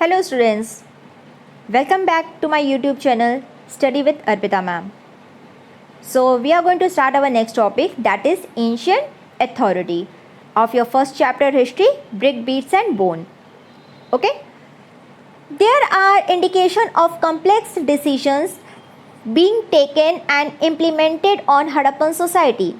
Hello students, welcome back to my YouTube channel Study with Arpita ma'am. So we are going to start our next topic, that is ancient authority of your first chapter history, brick, beats and bone. Okay, there are indication of complex decisions being taken and implemented on Harappan society.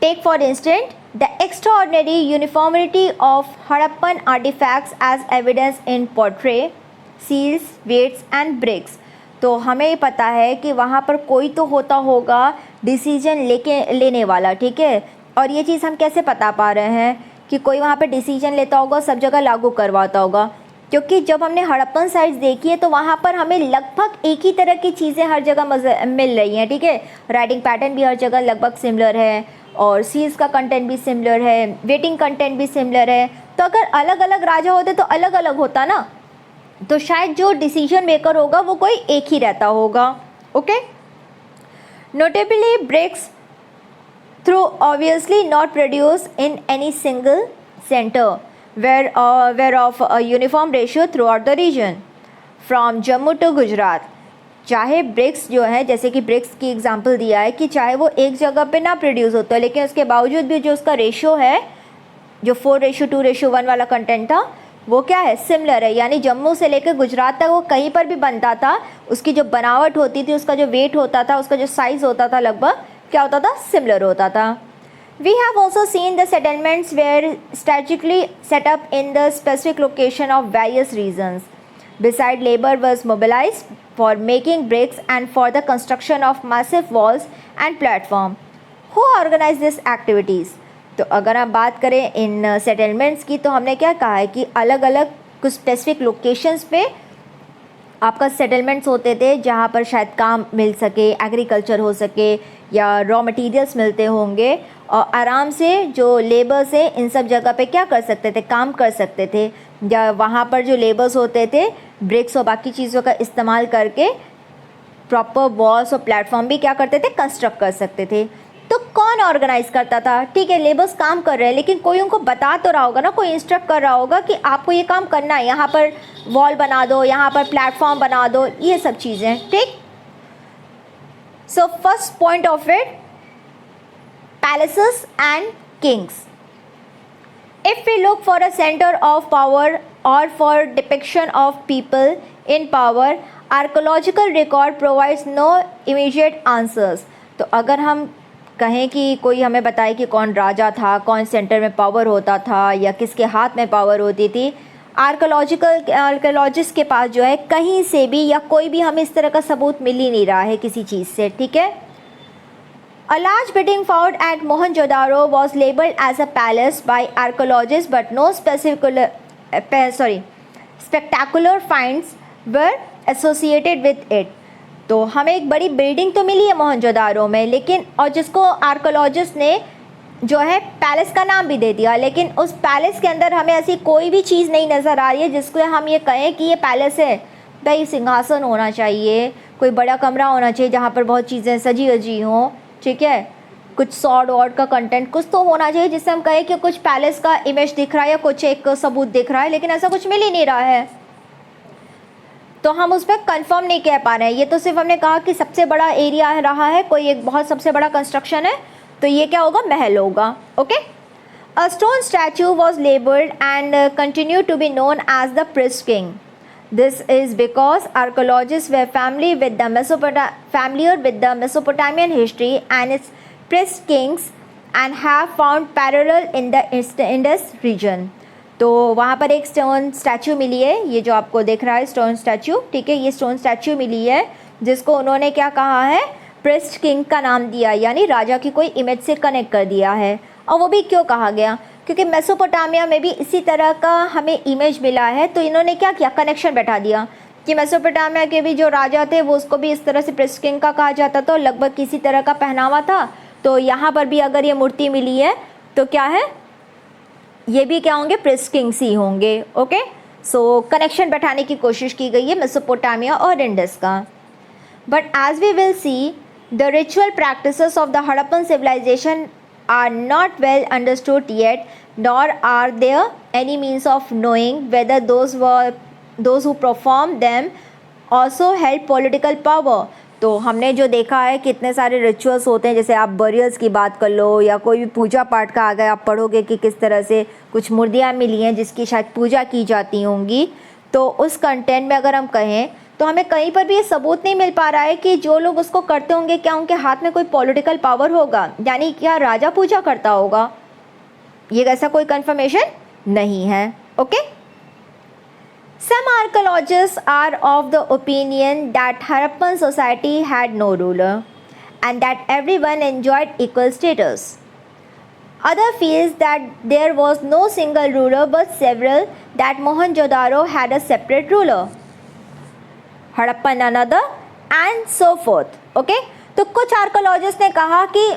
Take for instance the extraordinary uniformity of Harappan artifacts as evidence in pottery, seals, weights and bricks. तो हमें पता है कि वहाँ पर कोई तो होता होगा डिसीजन लेने वाला, ठीक है। और ये चीज़ हम कैसे पता पा रहे हैं कि कोई वहाँ पर डिसीजन लेता होगा, सब जगह लागू करवाता होगा, क्योंकि जब हमने हड़प्पन साइट्स देखी है तो वहाँ पर हमें लगभग एक ही तरह की चीज़ें हर जगह मिल रही हैं, ठीक है। राइटिंग पैटर्न भी हर जगह लगभग सिमिलर है और सील्स का कंटेंट भी सिमिलर है, वेटिंग कंटेंट भी सिमिलर है। तो अगर अलग अलग राजा होते तो अलग अलग होता ना, तो शायद जो डिसीजन मेकर होगा वो कोई एक ही रहता होगा। Okay, notably bricks through obviously not produce in any single centre where of a uniform ratio throughout the region from Jammu to Gujarat. चाहे ब्रिक्स जो है, जैसे कि ब्रिक्स की एग्जांपल दिया है कि चाहे वो एक जगह पे ना प्रोड्यूस होता है, लेकिन उसके बावजूद भी जो उसका रेशो है, जो 4:2:1 वाला कंटेंट था, वो क्या है, सिमिलर है। यानी जम्मू से लेकर गुजरात तक वो कहीं पर भी बनता था, उसकी जो बनावट होती थी, उसका जो वेट होता था, उसका जो साइज़ होता था, लगभग क्या होता था, सिमिलर होता था। We have also seen the settlements were strategically set up in the specific location of various reasons. Besides, labor was mobilized for making bricks and for the construction of massive walls and platform. Who organized these activities? तो अगर हम बात करें इन settlements की, तो हमने क्या कहा है कि अलग अलग कुछ स्पेसिफिक लोकेशंस पे आपका सेटलमेंट्स होते थे, जहाँ पर शायद काम मिल सके, एग्रीकल्चर हो सके या रॉ मटेरियल्स मिलते होंगे, और आराम से जो लेबर्स है इन सब जगह पे क्या कर सकते थे, काम कर सकते थे। या वहाँ पर जो लेबर्स होते थे ब्रिक्स और बाकी चीज़ों का इस्तेमाल करके प्रॉपर वॉल्स और प्लेटफॉर्म भी क्या करते थे, कंस्ट्रक्ट कर सकते थे। तो कौन ऑर्गेनाइज करता था? ठीक है, लेबर्स काम कर रहे हैं, लेकिन कोई उनको बता तो रहा होगा ना, कोई इंस्ट्रक्ट कर रहा होगा कि आपको ये काम करना है, यहाँ पर वॉल बना दो, यहाँ पर प्लेटफॉर्म बना दो, ये सब चीज़ें, ठीक। So first point of it, palaces and kings. If we look for a center of power or for depiction of people in power, archaeological record provides no immediate answers. तो अगर हम कहें कि कोई हमें बताए कि कौन राजा था, कौन सेंटर में पावर होता था या किसके हाथ में पावर होती थी, आर्कियोलॉजिस्ट के पास जो है कहीं से भी या कोई भी हमें इस तरह का सबूत मिल ही नहीं रहा है किसी चीज़ से, ठीक है। A large building found at Mohenjo-daro was labeled as a palace by archaeologists, but no spectacular finds were associated with it. तो हमें एक बड़ी बिल्डिंग तो मिली है मोहनजोदारो में, लेकिन और जिसको आर्कियोलॉजिस्ट ने जो है पैलेस का नाम भी दे दिया, लेकिन उस पैलेस के अंदर हमें ऐसी कोई भी चीज़ नहीं नज़र आ रही है जिसको हम ये कहें कि ये पैलेस है। भाई सिंहासन होना चाहिए, कोई बड़ा कमरा होना चाहिए जहाँ पर बहुत चीज़ें सजी वजी हों, ठीक है, कुछ सॉर्ड वॉर्ड का कंटेंट कुछ तो होना चाहिए जिससे हम कहें कि कुछ पैलेस का इमेज दिख रहा है या कुछ एक सबूत दिख रहा है, लेकिन ऐसा कुछ मिल ही नहीं रहा है, तो हम उस पर कंफर्म नहीं कह पा रहे हैं। ये तो सिर्फ हमने कहा कि सबसे बड़ा एरिया रहा है, कोई एक बहुत सबसे बड़ा कंस्ट्रक्शन है, तो ये क्या होगा, महल होगा। Okay, a stone statue was labelled and continue to be known as the priest king. This is because archaeologists were familiar with the Mesopotamian history and its priest kings and have found parallel in the Indus region. तो वहाँ पर एक stone statue मिली है, ये जो आपको दिख रहा है स्टोन स्टैचू, ठीक है, ये स्टोन स्टैचू मिली है जिसको उन्होंने क्या कहा है, प्रिस्ट किंग का नाम दिया, यानी राजा की कोई इमेज से कनेक्ट कर दिया है। और वो भी क्यों कहा गया, क्योंकि मेसोपोटामिया में भी इसी तरह का हमें इमेज मिला है, तो इन्होंने क्या किया, कनेक्शन बैठा दिया कि मेसोपोटामिया के भी जो राजा थे वो उसको भी इस तरह से प्रिस्ट किंग का कहा जाता था, लगभग किसी तरह का पहनावा था। तो यहाँ पर भी अगर ये मूर्ति मिली है तो क्या है, ये भी क्या होंगे, प्रिस्ट किंग्स ही होंगे। ओके, सो कनेक्शन बैठाने की कोशिश की गई है मेसोपोटामिया और इंडस का। But as we will see, the ritual practices of the Harappan civilisation are not well understood yet nor are there any means of knowing whether those who perform them also held political power. तो हमने जो देखा है कितने सारे rituals होते हैं, जैसे आप बरियल्स की बात कर लो या कोई भी पूजा पाठ का अगर आप पढ़ोगे कि किस तरह से कुछ मूर्तियाँ मिली हैं जिसकी शायद पूजा की जाती होंगी, तो उस कंटेंट में अगर हम कहें तो हमें कहीं पर भी ये सबूत नहीं मिल पा रहा है कि जो लोग उसको करते होंगे क्या उनके हाथ में कोई पॉलिटिकल पावर होगा, यानी क्या राजा पूजा करता होगा, ये ऐसा कोई कंफर्मेशन नहीं है. Okay. Some archaeologists are of the opinion that Harappan society had no ruler and that everyone enjoyed equal status. Other feels that there was no single ruler but several, that Mohenjo-daro had a separate ruler, Harappan another, and so forth. Okay? तो कुछ archaeologist ने कहा कि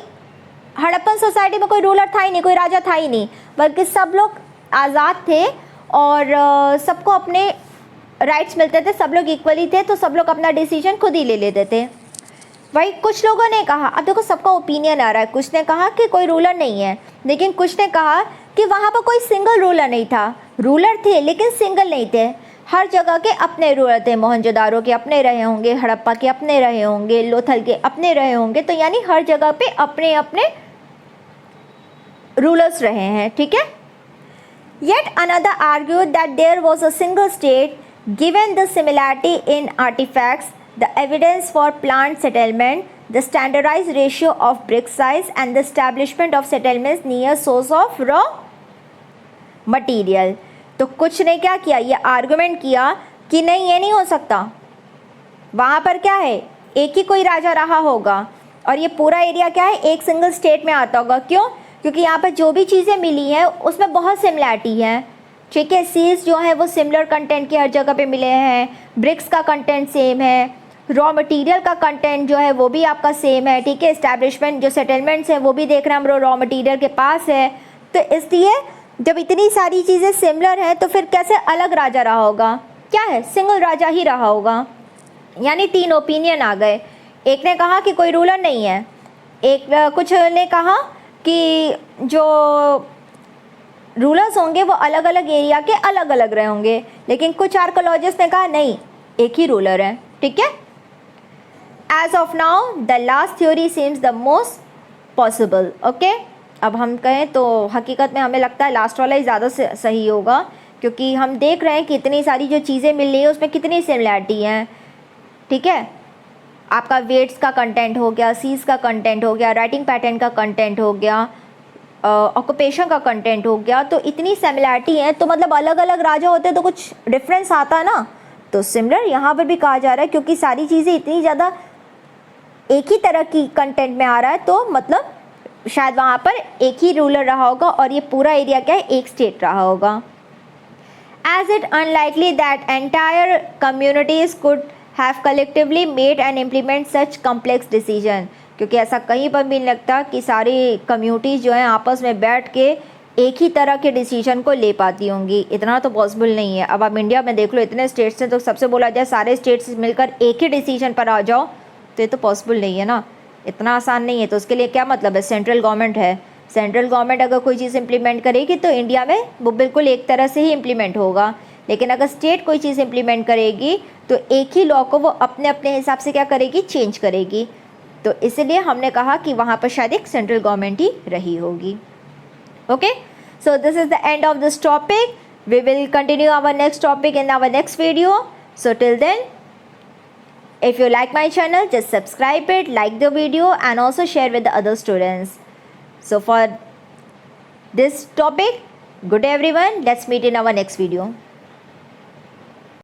Harappan society में कोई ruler था ही नहीं, कोई राजा था ही नहीं, बल्कि सब लोग आज़ाद थे और सबको अपने राइट्स मिलते थे, सब लोग इक्वली थे, तो सब लोग अपना डिसीजन खुद ही ले लेते थे. वही कुछ लोगों ने कहा, अब देखो सबका ओपिनियन आ रहा है, कुछ ने कहा कि कोई रूलर नहीं है, लेकिन कुछ ने कहा कि वहाँ पर कोई सिंगल रूलर नहीं था, रूलर थे लेकिन सिंगल नहीं थे, हर जगह के अपने रूलर थे. मोहनजोदारो के अपने रहे होंगे, हड़प्पा के अपने रहे होंगे, लोथल के अपने रहे होंगे, तो यानी हर जगह पे अपने अपने रूलर्स रहे हैं. ठीक है. Yet another argued that there was a single state. Given the similarity in artifacts, the evidence for plant settlement, the standardized ratio of brick size, and the establishment of settlements near source of raw material. तो कुछ ने क्या किया, ये argument किया कि नहीं ये नहीं हो सकता, वहाँ पर क्या है एक ही कोई राजा रहा होगा और ये पूरा एरिया क्या है एक सिंगल स्टेट में आता होगा. क्यों? क्योंकि यहाँ पर जो भी चीज़ें मिली हैं उसमें बहुत सिमिलैरिटी है. ठीक है. सील्स जो है वो सिमिलर कंटेंट के हर जगह पे मिले हैं, ब्रिक्स का कंटेंट सेम है, रॉ मटेरियल का कंटेंट जो है वो भी आपका सेम है. ठीक है. एस्टैब्लिशमेंट जो सेटलमेंट्स हैं वो भी देख रहे हैं हम रॉ मटेरियल के पास है. तो इसलिए जब इतनी सारी चीज़ें सिमिलर हैं तो फिर कैसे अलग राजा रहा होगा, क्या है सिंगल राजा ही रहा होगा. यानी तीन ओपिनियन आ गए. एक ने कहा कि कोई रूलर नहीं है, कुछ ने कहा कि जो रूलर्स होंगे वो अलग अलग एरिया के अलग अलग रहे होंगे, लेकिन कुछ आर्कोलॉजिस्ट ने कहा नहीं एक ही रूलर है. ठीक है. As of now the last theory seems the most possible. Okay. अब हम कहें तो हकीकत में हमें लगता है लास्ट वाला ही ज़्यादा सही होगा, क्योंकि हम देख रहे हैं कि इतनी सारी जो चीज़ें मिल रही हैं उसमें कितनी सिमिलैरिटी हैं. ठीक है. आपका वेट्स का कंटेंट हो गया, सीज का कंटेंट हो गया, राइटिंग पैटर्न का कंटेंट हो गया, ऑक्यूपेशन का कंटेंट हो गया, तो इतनी सिमिलैरिटी है, तो मतलब अलग अलग राजा होते तो कुछ डिफरेंस आता ना. तो सिमिलर यहाँ पर भी कहा जा रहा है क्योंकि सारी चीज़ें इतनी ज़्यादा एक ही तरह की कंटेंट में आ रहा है, तो मतलब शायद वहाँ पर एक ही रूलर रहा होगा और ये पूरा एरिया क्या है एक स्टेट रहा होगा. As it unlikely that entire communities could have collectively made and implement such complex decision, क्योंकि ऐसा कहीं पर भी नहीं लगता कि सारी कम्युनिटीज़ जो हैं आपस में बैठ के एक ही तरह के डिसीजन को ले पाती होंगी. इतना तो पॉसिबल नहीं है. अब आप इंडिया में देख लो इतने स्टेट्स हैं, तो सबसे बोला जाए सारे स्टेट्स मिलकर एक ही डिसीजन पर आ जाओ, तो ये तो पॉसिबल नहीं है ना, इतना आसान नहीं है. तो उसके लिए क्या मतलब है, सेंट्रल गवर्नमेंट है, सेंट्रल गवर्नमेंट अगर कोई चीज़ इम्प्लीमेंट करेगी तो इंडिया में वो बिल्कुल एक तरह से ही इम्प्लीमेंट होगा, लेकिन अगर स्टेट कोई चीज़ इम्प्लीमेंट करेगी तो एक ही लॉ को वो अपने अपने हिसाब से क्या करेगी, चेंज करेगी. तो इसलिए हमने कहा कि वहाँ पर शायद एक सेंट्रल गवर्नमेंट ही रही होगी. Okay. So this is the end of this topic. We will continue our next topic in our next video. So till then, if you like my channel, just subscribe it, like the video, and also share with the other students. So for this topic, good day everyone. Let's meet in our next video.